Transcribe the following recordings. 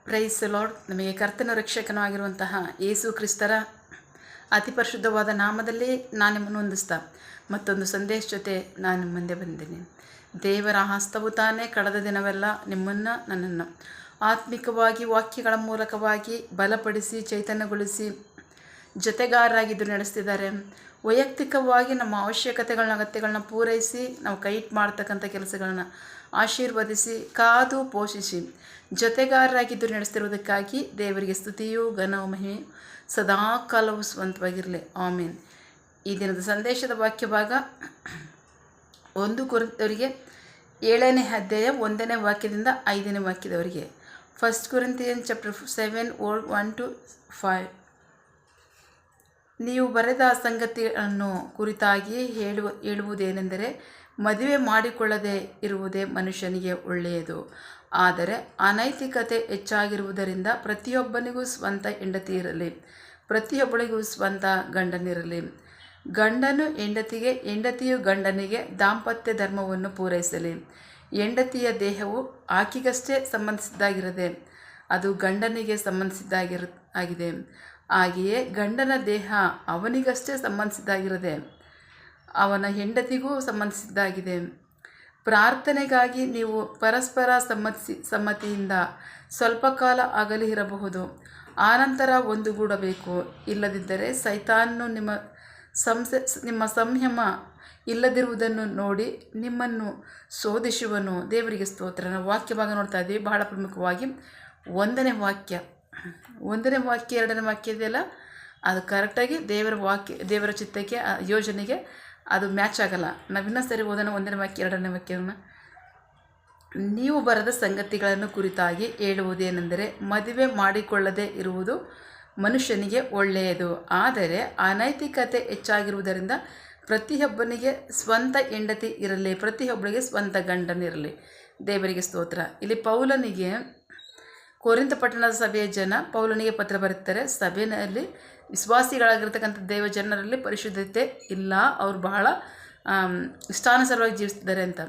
Price lord. ನಮಗೆ ಕರ್ತನ ರಕ್ಷಕನೂ ಆಗಿರುವಂತಹ ಯೇಸು ಕ್ರಿಸ್ತರ ಅತಿ ಪರಿಶುದ್ಧವಾದ ನಾಮದಲ್ಲಿ ನಾನು ನಿಮ್ಮನ್ನು ಹೊಂದಿಸ್ತಾ ಮತ್ತೊಂದು ಸಂದೇಶ ಜೊತೆ ನಾನು ಮುಂದೆ ಬಂದಿದ್ದೀನಿ. ದೇವರ ಹಸ್ತವು ತಾನೇ ಕಳೆದ ದಿನವೆಲ್ಲ ನಿಮ್ಮನ್ನು ನನ್ನನ್ನು ಆತ್ಮಿಕವಾಗಿ ವಾಕ್ಯಗಳ ಮೂಲಕವಾಗಿ ಬಲಪಡಿಸಿ ಚೈತನ್ಯಗೊಳಿಸಿ ಜೊತೆಗಾರರಾಗಿದ್ದು ನಡೆಸ್ತಿದ್ದಾರೆ. ವೈಯಕ್ತಿಕವಾಗಿ ನಮ್ಮ ಅವಶ್ಯಕತೆಗಳನ್ನ ಅಗತ್ಯಗಳನ್ನ ಪೂರೈಸಿ ನಾವು ಕೈಟ್ ಮಾಡ್ತಕ್ಕಂಥ ಕೆಲಸಗಳನ್ನ ಆಶೀರ್ವದಿಸಿ ಕಾದು ಪೋಷಿಸಿ ಜೊತೆಗಾರರಾಗಿದ್ದು ನಡೆಸ್ತಿರೋದಕ್ಕಾಗಿ ದೇವರಿಗೆ ಸ್ತುತಿಯೂ ಘನವು ಮಹಿಮೆ ಸದಾ ಕಾಲವು ಸ್ವಂತವಾಗಿರಲಿ. ಆಮೇನ್. ಈ ದಿನದ ಸಂದೇಶದ ವಾಕ್ಯ ಭಾಗ 1 ಕೊರಿಂಥದವರಿಗೆ 7ನೇ ಅಧ್ಯಾಯ 1ನೇ ವಾಕ್ಯದಿಂದ 5ನೇ ವಾಕ್ಯದವರೆಗೆ. 1 Corinthians chapter 7 1-5. ನೀವು ಬರೆದ ಸಂಗತಿಯನ್ನು ಕುರಿತಾಗಿ ಹೇಳುವುದೇನೆಂದರೆ, ಮದುವೆ ಮಾಡಿಕೊಳ್ಳದೆ ಇರುವುದೇ ಮನುಷ್ಯನಿಗೆ ಒಳ್ಳೆಯದು. ಆದರೆ ಅನೈತಿಕತೆ ಹೆಚ್ಚಾಗಿರುವುದರಿಂದ ಪ್ರತಿಯೊಬ್ಬನಿಗೂ ಸ್ವಂತ ಹೆಂಡತಿ ಇರಲಿ, ಪ್ರತಿಯೊಬ್ಬಳಿಗೂ ಸ್ವಂತ ಗಂಡನಿರಲಿ. ಗಂಡನು ಹೆಂಡತಿಗೆ, ಹೆಂಡತಿಯು ಗಂಡನಿಗೆ ದಾಂಪತ್ಯ ಧರ್ಮವನ್ನು ಪೂರೈಸಲಿ. ಹೆಂಡತಿಯ ದೇಹವು ಆಕೆಗಷ್ಟೇ ಸಂಬಂಧಿಸಿದ್ದಾಗಿರದೆ ಅದು ಗಂಡನಿಗೆ ಸಂಬಂಧಿಸಿದ್ದಾಗಿದೆ. ಹಾಗೆಯೇ ಗಂಡನ ದೇಹ ಅವನಿಗಷ್ಟೇ ಸಂಬಂಧಿಸಿದ್ದಾಗಿರದೆ ಅವನ ಹೆಂಡತಿಗೂ ಸಂಬಂಧಿಸಿದ್ದಾಗಿದೆ. ಪ್ರಾರ್ಥನೆಗಾಗಿ ನೀವು ಪರಸ್ಪರ ಸಮ್ಮತಿಯಿಂದ ಸ್ವಲ್ಪ ಕಾಲ ಅಗಲಿ ಇರಬಹುದು, ಆನಂತರ ಒಂದುಗೂಡಬೇಕು. ಇಲ್ಲದಿದ್ದರೆ ಸೈತಾನನು ನಿಮ್ಮ ಸಂಯಮ ಇಲ್ಲದಿರುವುದನ್ನು ನೋಡಿ ನಿಮ್ಮನ್ನು ಶೋಧಿಸುವನು. ದೇವರಿಗೆ ಸ್ತೋತ್ರ. ನಾವು ವಾಕ್ಯ ಭಾಗ ನೋಡ್ತಾ ಇದ್ದೀವಿ. ಬಹಳ ಪ್ರಮುಖವಾಗಿ 1ನೇ ವಾಕ್ಯ 2ನೇ ವಾಕ್ಯ ಇದೆಯಲ್ಲ, ಅದು ಕರೆಕ್ಟಾಗಿ ದೇವರ ಚಿತ್ತಕ್ಕೆ ಯೋಜನೆಗೆ ಅದು ಮ್ಯಾಚ್ ಆಗಲ್ಲ. ನಾವಿನ್ನೂ ಸರಿ ಓದೋಣ 1ನೇ ವಾಕ್ಯ 2ನೇ ವಾಕ್ಯವನ್ನು. ನೀವು ಬರೆದ ಸಂಗತಿಗಳನ್ನು ಕುರಿತಾಗಿ ಹೇಳುವುದೇನೆಂದರೆ, ಮದುವೆ ಮಾಡಿಕೊಳ್ಳದೆ ಇರುವುದು ಮನುಷ್ಯನಿಗೆ ಒಳ್ಳೆಯದು. ಆದರೆ ಅನೈತಿಕತೆ ಹೆಚ್ಚಾಗಿರುವುದರಿಂದ ಪ್ರತಿಯೊಬ್ಬನಿಗೆ ಸ್ವಂತ ಹೆಂಡತಿ ಇರಲಿ, ಪ್ರತಿಯೊಬ್ಬರಿಗೆ ಸ್ವಂತ ಗಂಡನಿರಲಿ. ದೇವರಿಗೆ ಸ್ತೋತ್ರ. ಇಲ್ಲಿ ಪೌಲನಿಗೆ ಕೊರಿಂಥ ಪಟ್ಟಣದ ಸಭೆಯ ಜನ ಪೌಲನಿಗೆ ಪತ್ರ ಬರುತ್ತಾರೆ. ಸಭೆಯಲ್ಲಿ ವಿಶ್ವಾಸಿಗಳಾಗಿರ್ತಕ್ಕಂಥ ದೇವ ಜನರಲ್ಲಿ ಪರಿಶುದ್ಧತೆ ಇಲ್ಲ, ಅವರು ಬಹಳ ಇಷ್ಟಾನುಸಾರವಾಗಿ ಜೀವಿಸ್ತಿದ್ದಾರೆ ಅಂತ.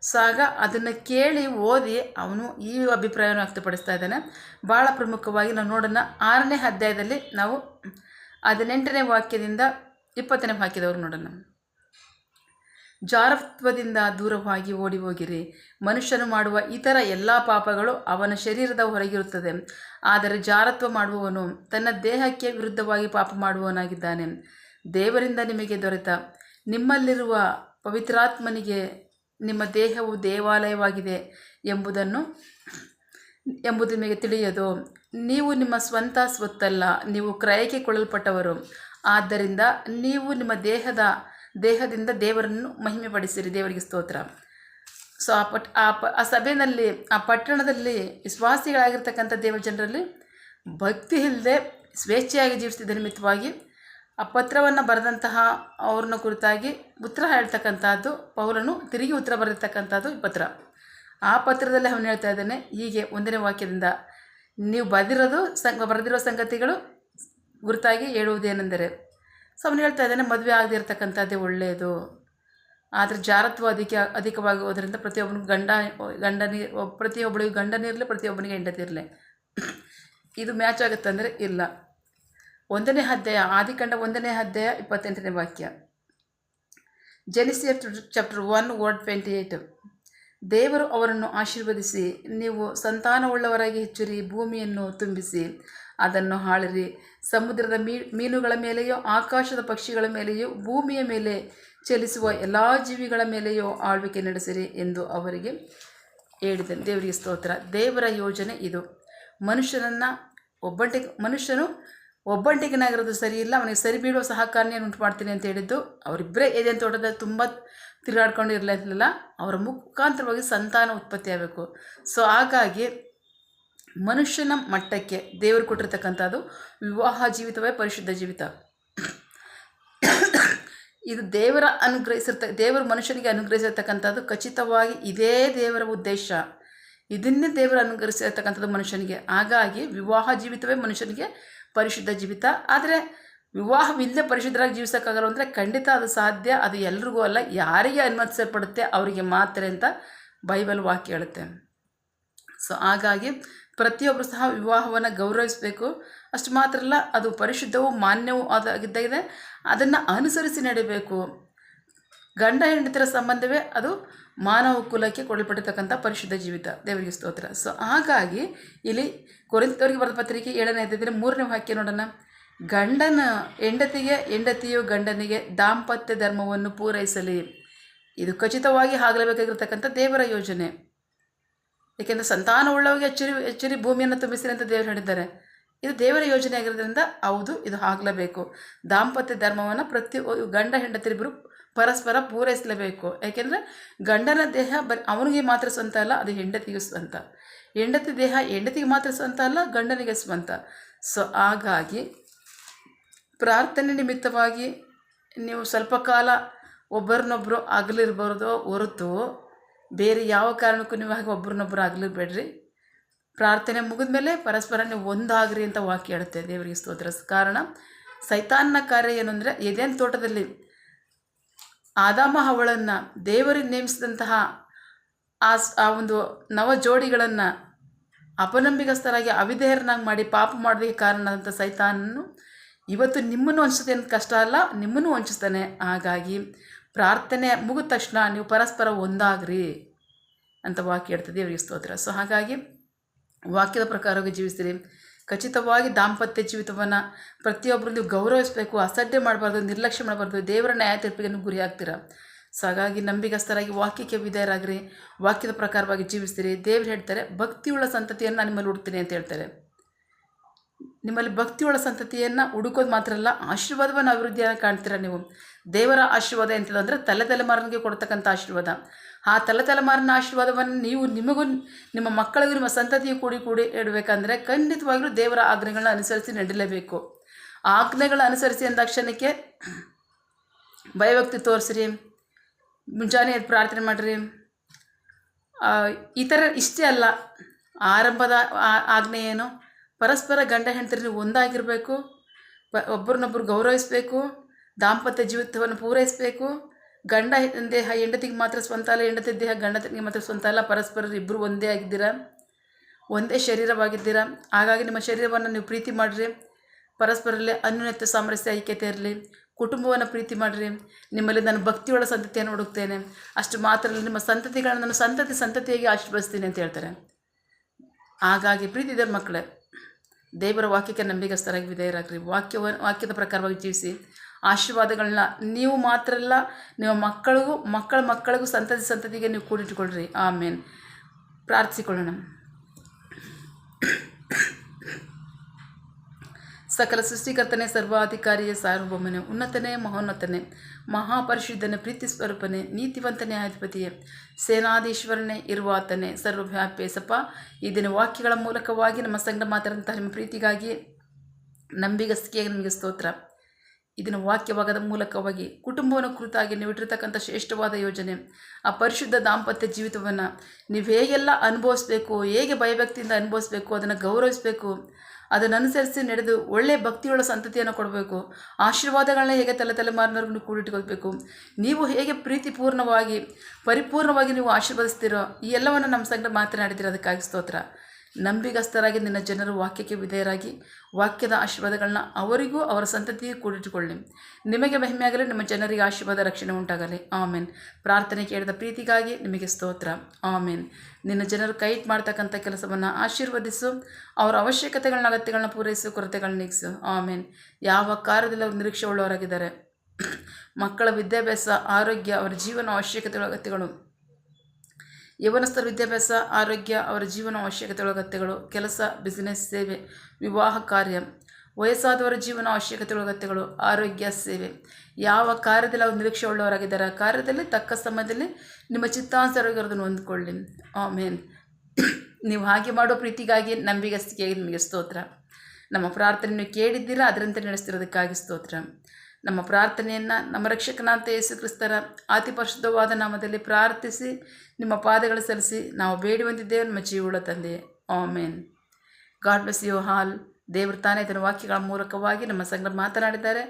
ಸೊ ಆಗ ಅದನ್ನು ಕೇಳಿ ಓದಿ ಅವನು ಈ ಅಭಿಪ್ರಾಯವನ್ನು ವ್ಯಕ್ತಪಡಿಸ್ತಾ ಇದ್ದಾನೆ. ಭಾಳ ಪ್ರಮುಖವಾಗಿ ನಾವು ನೋಡೋಣ. 6ನೇ ಅಧ್ಯಾಯದಲ್ಲಿ ನಾವು 18ನೇ ವಾಕ್ಯದಿಂದ 20ನೇ ವಾಕ್ಯದವರು ನೋಡೋಣ. ಜಾರತ್ವದಿಂದ ದೂರವಾಗಿ ಓಡಿ ಹೋಗಿರಿ. ಮನುಷ್ಯನು ಮಾಡುವ ಇತರ ಎಲ್ಲ ಪಾಪಗಳು ಅವನ ಶರೀರದ ಹೊರಗಿರುತ್ತದೆ, ಆದರೆ ಜಾರತ್ವ ಮಾಡುವವನು ತನ್ನ ದೇಹಕ್ಕೆ ವಿರುದ್ಧವಾಗಿ ಪಾಪ ಮಾಡುವವನಾಗಿದ್ದಾನೆ. ದೇವರಿಂದ ನಿಮಗೆ ದೊರೆತ ನಿಮ್ಮಲ್ಲಿರುವ ಪವಿತ್ರಾತ್ಮನಿಗೆ ನಿಮ್ಮ ದೇಹವು ದೇವಾಲಯವಾಗಿದೆ ಎಂಬುದು ನಿಮಗೆ ತಿಳಿಯದು. ನೀವು ನಿಮ್ಮ ಸ್ವಂತ ಸ್ವತ್ತಲ್ಲ, ನೀವು ಕ್ರಯಕ್ಕೆ ಕೊಳ್ಳಲ್ಪಟ್ಟವರು. ಆದ್ದರಿಂದ ನೀವು ನಿಮ್ಮ ದೇಹದಿಂದ ದೇವರನ್ನು ಮಹಿಮೆಪಡಿಸಿರಿ. ದೇವರಿಗೆ ಸ್ತೋತ್ರ. ಸೊ ಆ ಸಭೆಯಲ್ಲಿ, ಆ ಪಟ್ಟಣದಲ್ಲಿ ವಿಶ್ವಾಸಿಗಳಾಗಿರ್ತಕ್ಕಂಥ ದೇವಜನರಲ್ಲಿ ಭಕ್ತಿ ಇಲ್ಲದೆ ಸ್ವೇಚ್ಛೆಯಾಗಿ ಜೀವಿಸ್ತಿದ್ದ ನಿಮಿತ್ತವಾಗಿ ಆ ಪತ್ರವನ್ನು ಬರೆದಂತಹ ಅವ್ರನ್ನ ಕುರಿತಾಗಿ ಉತ್ತರ ಹೇಳ್ತಕ್ಕಂಥದ್ದು ಪೌಲನು ತಿರುಗಿ ಉತ್ತರ ಬರೆದಿರ್ತಕ್ಕಂಥದ್ದು ಈ ಪತ್ರ. ಆ ಪತ್ರದಲ್ಲಿ ಅವನು ಹೇಳ್ತಾ ಇದ್ದಾನೆ ಹೀಗೆ 1ನೇ ವಾಕ್ಯದಿಂದ, ನೀವು ಬರೆದಿರೋ ಸಂಗತಿಗಳು ಗುರುತಾಗಿ ಹೇಳುವುದೇನೆಂದರೆ. ಸೊ ಅವನು ಹೇಳ್ತಾ ಇದ್ದಾನೆ, ಮದುವೆ ಆಗದೆ ಇರತಕ್ಕಂಥದ್ದೇ ಒಳ್ಳೆಯದು. ಆದರೆ ಜಾರತ್ವ ಅಧಿಕವಾಗಿ ಹೋದ್ರಿಂದ ಪ್ರತಿಯೊಬ್ಬಳಿಗೂ ಗಂಡನಿರಲಿ, ಪ್ರತಿಯೊಬ್ಬನಿಗೆ ಹೆಂಡತಿ ಇರಲಿ. ಇದು ಮ್ಯಾಚ್ ಆಗುತ್ತಂದರೆ ಇಲ್ಲ. 1ನೇ ಅಧ್ಯಾಯ ಆದಿಕಾಂಡ 1ನೇ ಅಧ್ಯಾಯ 28ನೇ ವಾಕ್ಯ. Genesis chapter 1:28. ದೇವರು ಅವರನ್ನು ಆಶೀರ್ವದಿಸಿ, ನೀವು ಸಂತಾನವುಳ್ಳವರಾಗಿ ಹೆಚ್ಚಿರಿ, ಭೂಮಿಯನ್ನು ತುಂಬಿಸಿ ಅದನ್ನು ಆಳಿರಿ, ಸಮುದ್ರದ ಮೀನುಗಳ ಮೇಲೆಯೋ ಆಕಾಶದ ಪಕ್ಷಿಗಳ ಮೇಲೆಯೋ ಭೂಮಿಯ ಮೇಲೆ ಚಲಿಸುವ ಎಲ್ಲ ಜೀವಿಗಳ ಮೇಲೆಯೋ ಆಳ್ವಿಕೆ ನಡೆಸಿರಿ ಎಂದು ಅವರಿಗೆ ಹೇಳಿದನು. ದೇವರಿಗೆ ಸ್ತೋತ್ರ. ದೇವರ ಯೋಜನೆ ಇದು. ಮನುಷ್ಯನು ಒಬ್ಬಂಟಿಗನಾಗಿರೋದು ಸರಿ ಇಲ್ಲ, ಅವನಿಗೆ ಸರಿ ಬೀಳುವ ಸಹಕಾರಣಿಯನ್ನು ಉಂಟು ಮಾಡ್ತೀನಿ ಅಂತ ಹೇಳಿದ್ದು. ಅವರಿಬ್ಬರೇ ಏದೇನು ತೋಟದಲ್ಲಿ ತುಂಬ ತಿರುಗಾಡ್ಕೊಂಡು ಇರಲಿಲ್ಲ, ಅವರ ಮುಖಾಂತರವಾಗಿ ಸಂತಾನ ಉತ್ಪತ್ತಿ ಆಗಬೇಕು. ಸೊ ಹಾಗಾಗಿ ಮನುಷ್ಯನ ಮಟ್ಟಕ್ಕೆ ದೇವರು ಕೊಟ್ಟಿರ್ತಕ್ಕಂಥದ್ದು ವಿವಾಹ ಜೀವಿತವೇ ಪರಿಶುದ್ಧ ಜೀವಿತ. ಇದು ದೇವರು ಮನುಷ್ಯನಿಗೆ ಅನುಗ್ರಹಿಸಿರ್ತಕ್ಕಂಥದ್ದು ಖಚಿತವಾಗಿ ಇದೇ ದೇವರ ಉದ್ದೇಶ. ಇದನ್ನೇ ದೇವರು ಅನುಗ್ರಹಿಸಿರ್ತಕ್ಕಂಥದ್ದು ಮನುಷ್ಯನಿಗೆ. ಹಾಗಾಗಿ ವಿವಾಹ ಜೀವಿತವೇ ಮನುಷ್ಯನಿಗೆ ಪರಿಶುದ್ಧ ಜೀವಿತ. ಆದರೆ ವಿವಾಹವಿಲ್ಲದೆ ಪರಿಶುದ್ಧರಾಗಿ ಜೀವಿಸೋಕ್ಕಾಗಲ್ಲ ಅಂದರೆ ಖಂಡಿತ ಅದು ಸಾಧ್ಯ. ಅದು ಎಲ್ರಿಗೂ ಅಲ್ಲ, ಯಾರಿಗೆ ಅನುಮತಿಸಲ್ಪಡುತ್ತೆ ಅವರಿಗೆ ಮಾತ್ರ ಅಂತ ಬೈಬಲ್ ವಾಕ್ಯ ಹೇಳುತ್ತೆ. ಸೊ ಹಾಗಾಗಿ ಪ್ರತಿಯೊಬ್ಬರು ಸಹ ವಿವಾಹವನ್ನು ಗೌರವಿಸಬೇಕು. ಅಷ್ಟು ಮಾತ್ರ ಅಲ್ಲ, ಅದು ಪರಿಶುದ್ಧವೂ ಮಾನ್ಯವೂ ಆಗಿದ್ದಾಗ ಅದನ್ನು ಅನುಸರಿಸಿ ನಡೀಬೇಕು. ಗಂಡ ಹೆಂಡತಿರ ಸಂಬಂಧವೇ ಅದು ಮಾನವ ಕುಲಕ್ಕೆ ಕೊಡಲ್ಪಟ್ಟಿರ್ತಕ್ಕಂಥ ಪರಿಶುದ್ಧ ಜೀವಿತ. ದೇವರಿಗೆ ಸ್ತೋತ್ರ. ಸೊ ಹಾಗಾಗಿ ಇಲ್ಲಿ ಕೊರಿಂಥದವರಿಗೆ ಬರೆದ ಪತ್ರಿಕೆ 7ನೇ ಅಧ್ಯಾಯದಲ್ಲಿ 3ನೇ ವಾಕ್ಯ ನೋಡೋಣ. ಗಂಡನ ಹೆಂಡತಿಗೆ, ಹೆಂಡತಿಯು ಗಂಡನಿಗೆ ದಾಂಪತ್ಯ ಧರ್ಮವನ್ನು ಪೂರೈಸಲಿ. ಇದು ಖಚಿತವಾಗಿ ಆಗಲೇಬೇಕಾಗಿರ್ತಕ್ಕಂಥ ದೇವರ ಯೋಜನೆ. ಏಕೆಂದರೆ ಸಂತಾನವುಳ್ಳವರಿಗೆ ಹೆಚ್ಚುರಿ ಭೂಮಿಯನ್ನು ತುಂಬಿಸಿರಿ ಅಂತ ದೇವರು ಹೇಳಿದ್ದಾರೆ. ಇದು ದೇವರ ಯೋಜನೆ ಆಗಿರೋದ್ರಿಂದ ಹೌದು, ಇದು ಆಗಲೇಬೇಕು. ದಾಂಪತ್ಯ ಧರ್ಮವನ್ನು ಗಂಡ ಹೆಂಡತಿರಿಬ್ಬರು ಪರಸ್ಪರ ಪೂರೈಸಲೇಬೇಕು. ಯಾಕೆಂದರೆ ಗಂಡನ ದೇಹ ಅವನಿಗೆ ಮಾತ್ರ ಸ್ವಂತ ಅಲ್ಲ, ಅದು ಹೆಂಡತಿಗೂ ಸ್ವಂತ. ಹೆಂಡತಿ ದೇಹ ಹೆಂಡತಿಗೆ ಮಾತ್ರ ಸ್ವಂತ ಅಲ್ಲ, ಗಂಡನಿಗೆ ಸ್ವಂತ. ಸೊ ಹಾಗಾಗಿ ಪ್ರಾರ್ಥನೆ ನಿಮಿತ್ತವಾಗಿ ನೀವು ಸ್ವಲ್ಪ ಕಾಲ ಒಬ್ಬರನ್ನೊಬ್ಬರು ಅಗಲಿರ್ಬಾರ್ದು ಹೊರತು ಬೇರೆ ಯಾವ ಕಾರಣಕ್ಕೂ ನೀವು ಹಾಗೆ ಒಬ್ಬರನ್ನೊಬ್ಬರು ಅಗಲಿರ್ಬೇಡ್ರಿ. ಪ್ರಾರ್ಥನೆ ಮುಗಿದ ಮೇಲೆ ಪರಸ್ಪರ ನೀವು ಒಂದಾಗ್ರಿ ಅಂತ ವಾಕ್ಯ ಹೇಳುತ್ತೆ. ದೇವರಿಗೆ ಸ್ತೋತ್ರ. ಕಾರಣ ಸೈತಾನನ ಕಾರ್ಯ ಏನು ಅಂದರೆ, ಏದೇನ್ ತೋಟದಲ್ಲಿ ಆದಾಮ ಹವ್ವಳನ್ನು ದೇವರಿಗೆ ನೇಮಿಸಿದಂತಹ ಆ ಒಂದು ನವ ಜೋಡಿಗಳನ್ನು ಅಪನಂಬಿಕಸ್ಥರಾಗಿ ಅವಿಧೇಯರನ್ನಾಗಿ ಮಾಡಿ ಪಾಪ ಮಾಡೋದಕ್ಕೆ ಕಾರಣದಂಥ ಸೈತಾನನು ಇವತ್ತು ನಿಮ್ಮನ್ನು ವಂಚಿಸ್ತಾನೆ ಅಂತ ಕಷ್ಟ ಅಲ್ಲ, ನಿಮ್ಮನ್ನು ವಂಚಿಸ್ತಾನೆ. ಹಾಗಾಗಿ ಪ್ರಾರ್ಥನೆ ಮುಗಿದ ತಕ್ಷಣ ನೀವು ಪರಸ್ಪರ ಒಂದಾಗ್ರಿ ಅಂತ ವಾಕ್ಯ ಹೇಳ್ತದೆ. ದೇವರಿಗೆ ಸ್ತೋತ್ರ. ಸೊ ಹಾಗಾಗಿ ವಾಕ್ಯದ ಪ್ರಕಾರವಾಗಿ ಜೀವಿಸ್ತೀರಿ. ಖಚಿತವಾಗಿ ದಾಂಪತ್ಯ ಜೀವಿತವನ್ನು ಪ್ರತಿಯೊಬ್ಬರು ನೀವು ಗೌರವಿಸಬೇಕು. ಅಸಡ್ಡೆ ಮಾಡಬಾರ್ದು, ನಿರ್ಲಕ್ಷ್ಯ ಮಾಡಬಾರ್ದು. ದೇವರ ನ್ಯಾಯ ತೀರ್ಪಿಗೆ ನೀವು ಗುರಿ ಆಗ್ತೀರ. ಸೊ ಹಾಗಾಗಿ ನಂಬಿಗಸ್ತರಾಗಿ ವಾಕ್ಯಕ್ಕೆ ವಿಧೇಯರಾಗ್ರಿ, ವಾಕ್ಯದ ಪ್ರಕಾರವಾಗಿ ಜೀವಿಸ್ತೀರಿ. ದೇವರು ಹೇಳ್ತಾರೆ, ಭಕ್ತಿಯುಳ್ಳ ಸಂತತಿಯನ್ನು ನಾನು ನಿಮ್ಮಲ್ಲಿ ಹುಡುಕ್ತೀನಿ ಅಂತ ಹೇಳ್ತಾರೆ. ನಿಮ್ಮಲ್ಲಿ ಭಕ್ತಿಯುಳ್ಳ ಸಂತತಿಯನ್ನು ಹುಡುಕೋದು ಮಾತ್ರ ಅಲ್ಲ, ಆಶೀರ್ವಾದವನ್ನು ಅಭಿವೃದ್ಧಿಯನ್ನು ಕಾಣ್ತೀರ ನೀವು. ದೇವರ ಆಶೀರ್ವಾದ ಎಂತಂದರೆ ತಲೆಮಾರಿನಿಗೆ ಕೊಡ್ತಕ್ಕಂಥ ಆಶೀರ್ವಾದ. ಆ ತಲೆಮಾರಿನ ಆಶೀರ್ವಾದವನ್ನು ನೀವು ನಿಮಗೂ ನಿಮ್ಮ ಮಕ್ಕಳಿಗೂ ನಿಮ್ಮ ಸಂತತಿಯು ಕೂಡಿ ಇಡಬೇಕಂದ್ರೆ ಖಂಡಿತವಾಗ್ಲೂ ದೇವರ ಆಜ್ಞೆಗಳನ್ನ ಅನುಸರಿಸಿ ನಡೀಲೇಬೇಕು. ಆಜ್ಞೆಗಳನ್ನ ಅನುಸರಿಸಿ ಅಂದಾಕ್ಷಣಕ್ಕೆ ಭಯಭಕ್ತಿ ತೋರಿಸ್ರಿ, ಮುಂಜಾನೆ ಎದ್ದು ಪ್ರಾರ್ಥನೆ ಮಾಡಿರಿ. ಈ ಥರ ಇಷ್ಟೇ ಅಲ್ಲ, ಆರಂಭದ ಆಜ್ಞೆ ಏನು? ಪರಸ್ಪರ ಗಂಡ ಹೆಂಡತಿರು ಒಂದಾಗಿರಬೇಕು, ಒಬ್ಬರನ್ನೊಬ್ಬರು ಗೌರವಿಸಬೇಕು, ದಾಂಪತ್ಯ ಜೀವಿತವನ್ನು ಪೂರೈಸಬೇಕು. ಗಂಡ ದೇಹ ಹೆಂಡತಿಗೆ ಮಾತ್ರ ಸ್ವಂತ ಅಲ್ಲ, ಹೆಂಡತಿ ದೇಹ ಗಂಡತಿಗೆ ಮಾತ್ರ ಸ್ವಂತ ಅಲ್ಲ. ಪರಸ್ಪರ ಇಬ್ಬರು ಒಂದೇ ಆಗಿದ್ದೀರಾ, ಒಂದೇ ಶರೀರವಾಗಿದ್ದೀರಾ. ಹಾಗಾಗಿ ನಿಮ್ಮ ಶರೀರವನ್ನು ನೀವು ಪ್ರೀತಿ ಮಾಡಿರಿ. ಪರಸ್ಪರಲ್ಲಿ ಅನ್ಯೋನ್ಯತೆ, ಸಾಮರಸ್ಯ, ಐಕ್ಯತೆ ಇರಲಿ. ಕುಟುಂಬವನ್ನು ಪ್ರೀತಿ ಮಾಡಿರಿ. ನಿಮ್ಮಲ್ಲಿ ನಾನು ಭಕ್ತಿಯೊಳ ಸಂತತಿಯನ್ನು ಹುಡುಕ್ತೇನೆ. ಅಷ್ಟು ಮಾತ್ರ ಅಲ್ಲ, ನಿಮ್ಮ ಸಂತತಿಗಳನ್ನು ನಾನು ಸಂತತಿಯಾಗಿ ಆಶೀರ್ವದಿಸ್ತೀನಿ ಅಂತ ಹೇಳ್ತಾರೆ. ಹಾಗಾಗಿ ಪ್ರೀತಿದ ಮಕ್ಕಳೇ, ದೇವರ ವಾಕ್ಯಕ್ಕೆ ನಂಬಿಗಸ್ತರಾಗಿ ವಿಧೇಯರಾಗ್ರಿ. ವಾಕ್ಯದ ಪ್ರಕಾರವಾಗಿ ಜೀವಿಸಿ ಆಶೀರ್ವಾದಗಳನ್ನ ನೀವು ಮಾತ್ರ ಅಲ್ಲ, ನಿಮ್ಮ ಮಕ್ಕಳಿಗೂ ಸಂತತಿಗೆ ನೀವು ಕೂಡಿಟ್ಟುಕೊಳ್ಳ್ರಿ. ಆಮೇನ್. ಪ್ರಾರ್ಥಿಸಿಕೊಳ್ಳೋಣ. ಸಕಲ ಸೃಷ್ಟಿಕರ್ತನೆ, ಸರ್ವಾಧಿಕಾರಿಯೇ, ಸಾರ್ವಭೌಮನೆ, ಉನ್ನತನೇ, ಮಹೋನ್ನತನೇ, ಮಹಾಪರಿಶುದ್ಧನೇ, ಪ್ರೀತಿ ಸ್ವರೂಪನೇ, ನೀತಿವಂತನೇ, ಅಧಿಪತಿಯೇ, ಸೇನಾಧೀಶ್ವರನೇ, ಇರುವಾತನೇ, ಸರ್ವವ್ಯಾಪಿ. ಸಪ ಈ ದಿನ ವಾಕ್ಯಗಳ ಮೂಲಕವಾಗಿ ನಮ್ಮ ಸಂಗಡ ಮಾತಾಡಿದಂತಹ ನಿಮ್ಮ ಪ್ರೀತಿಗಾಗಿ, ನಂಬಿಗಸ್ತಿಕೆಯಾಗಿ ನಿಮಗೆ ಸ್ತೋತ್ರ. ಇದನ್ನು ವಾಕ್ಯವಾಗದ ಮೂಲಕವಾಗಿ ಕುಟುಂಬವನ್ನು ಕುರಿತಾಗಿ ನೀವು ಇಟ್ಟಿರ್ತಕ್ಕಂಥ ಶ್ರೇಷ್ಠವಾದ ಯೋಜನೆ, ಆ ಪರಿಶುದ್ಧ ದಾಂಪತ್ಯ ಜೀವಿತವನ್ನು ನೀವು ಹೇಗೆಲ್ಲ ಅನುಭವಿಸ್ಬೇಕು, ಹೇಗೆ ಭಯಭಕ್ತಿಯಿಂದ ಅನುಭವಿಸ್ಬೇಕು, ಅದನ್ನು ಗೌರವಿಸಬೇಕು, ಅದನ್ನು ಅನುಸರಿಸಿ ನಡೆದು ಒಳ್ಳೆಯ ಭಕ್ತಿಯುಳ್ಳ ಸಂತತಿಯನ್ನು ಕೊಡಬೇಕು. ಆಶೀರ್ವಾದಗಳನ್ನ ಹೇಗೆ ತಲೆಮಾರಿನವ್ರಿಗೂ ನೀವು ಕೂಡಿಟ್ಕೊಳ್ಬೇಕು, ನೀವು ಹೇಗೆ ಪ್ರೀತಿಪೂರ್ಣವಾಗಿ ಪರಿಪೂರ್ಣವಾಗಿ ನೀವು ಆಶೀರ್ವದಿಸ್ತೀರೋ, ಈ ಎಲ್ಲವನ್ನು ನಮ್ಮ ಸಂಗಡ ಮಾತನಾಡಿದ್ದೀರ. ಅದಕ್ಕಾಗಿ ಸ್ತೋತ್ರ. ನಂಬಿಗಸ್ತರಾಗಿ ನಿನ್ನ ಜನರು ವಾಕ್ಯಕ್ಕೆ ವಿಧೇಯರಾಗಿ ವಾಕ್ಯದ ಆಶೀರ್ವಾದಗಳನ್ನ ಅವರಿಗೂ ಅವರ ಸಂತತಿಗೂ ಕೂಡಿಟ್ಟುಕೊಳ್ಳಿ. ನಿಮಗೆ ಮಹಿಮೆಯಾಗಲಿ, ನಿಮ್ಮ ಜನರಿಗೆ ಆಶೀರ್ವಾದ, ರಕ್ಷಣೆ ಉಂಟಾಗಲಿ. ಆಮೇನ್. ಪ್ರಾರ್ಥನೆ ಕೇಳಿದ ಪ್ರೀತಿಗಾಗಿ ನಿಮಗೆ ಸ್ತೋತ್ರ. ಆಮೇನ್. ನಿನ್ನ ಜನರು ಕೈಟ್ ಮಾಡ್ತಕ್ಕಂಥ ಕೆಲಸವನ್ನು ಆಶೀರ್ವದಿಸು, ಅವರ ಅವಶ್ಯಕತೆಗಳನ್ನ, ಅಗತ್ಯಗಳನ್ನ ಪೂರೈಸು, ಕೊರತೆಗಳನ್ನ ನೀಗಿಸು. ಆಮೇನ್. ಯಾವ ಕಾರ್ಯದಲ್ಲಿ ಅವರು ನಿರೀಕ್ಷೆ ಉಳ್ಳವರಾಗಿದ್ದಾರೆ, ಮಕ್ಕಳ ವಿದ್ಯಾಭ್ಯಾಸ, ಆರೋಗ್ಯ, ಅವರ ಜೀವನ ಅವಶ್ಯಕತೆಗಳ ಅಗತ್ಯಗಳು, ಯವನಸ್ಥರ ವಿದ್ಯಾಭ್ಯಾಸ, ಆರೋಗ್ಯ, ಅವರ ಜೀವನ ಅವಶ್ಯಕತೆಗಳ ಅಗತ್ಯಗಳು, ಕೆಲಸ, ಬಿಸಿನೆಸ್, ಸೇವೆ, ವಿವಾಹ ಕಾರ್ಯ, ವಯಸ್ಸಾದವರ ಜೀವನ ಅವಶ್ಯಕತೆಗಳ ಅಗತ್ಯಗಳು, ಆರೋಗ್ಯ, ಸೇವೆ, ಯಾವ ಕಾರ್ಯದಲ್ಲಿ ಅವರು ನಿರೀಕ್ಷೆ ಉಳ್ಳವರಾಗಿದ್ದಾರೆ ಆ ಕಾರ್ಯದಲ್ಲಿ ತಕ್ಕ ಸಮಯದಲ್ಲಿ ನಿಮ್ಮ ಚಿತ್ತಾನುಸಾರವನ್ನು ಹೊಂದಿಕೊಳ್ಳಿ. ಆಮೇನ್. ನೀವು ಹಾಗೆ ಮಾಡೋ ಪ್ರೀತಿಗಾಗಿ, ನಂಬಿಗಸ್ತಿಕೆಯಾಗಿ ನಿಮಗೆ ಸ್ತೋತ್ರ. ನಮ್ಮ ಪ್ರಾರ್ಥನೆ ನೀವು ಕೇಳಿದ್ದೀರಾ, ಅದರಂತೆ ನಡೆಸ್ತಿರೋದಕ್ಕಾಗಿ ಸ್ತೋತ್ರ. ನಮ್ಮ ಪ್ರಾರ್ಥನೆಯನ್ನು ನಮ್ಮ ರಕ್ಷಕನಾದ ಯೇಸು ಕ್ರಿಸ್ತರ ಅತಿ ಪರಿಶುದ್ಧವಾದ ನಾಮದಲ್ಲಿ ಪ್ರಾರ್ಥಿಸಿ ನಿಮ್ಮ ಪಾದಗಳು ಸಲ್ಲಿಸಿ ನಾವು ಬೇಡುವಂತಿದ್ದೇವೆ, ನಮ್ಮ ಜೀವಳ ತಂದೆ. Amen. God bless you all. ದೇವರು ತಾನೇ ತನ್ನ ವಾಕ್ಯಗಳ ಮೂಲಕವಾಗಿ ನಮ್ಮ ಸಂಗಡ ಮಾತನಾಡಿದ್ದಾರೆ,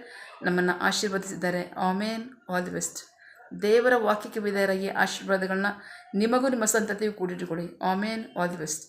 ನಮ್ಮನ್ನು ಆಶೀರ್ವದಿಸಿದ್ದಾರೆ. ಆಮೇನ್. All the best. ದೇವರ ವಾಕ್ಯಕ್ಕೆ ವಿಧೇಯರಾಗಿ ಆಶೀರ್ವಾದಗಳನ್ನ ನಿಮಗೂ ನಿಮ್ಮ ಸಂತತಿಯು ಕೂಡಿಟ್ಟುಕೊಳ್ಳಿ. ಆಮೇನ್. All the best.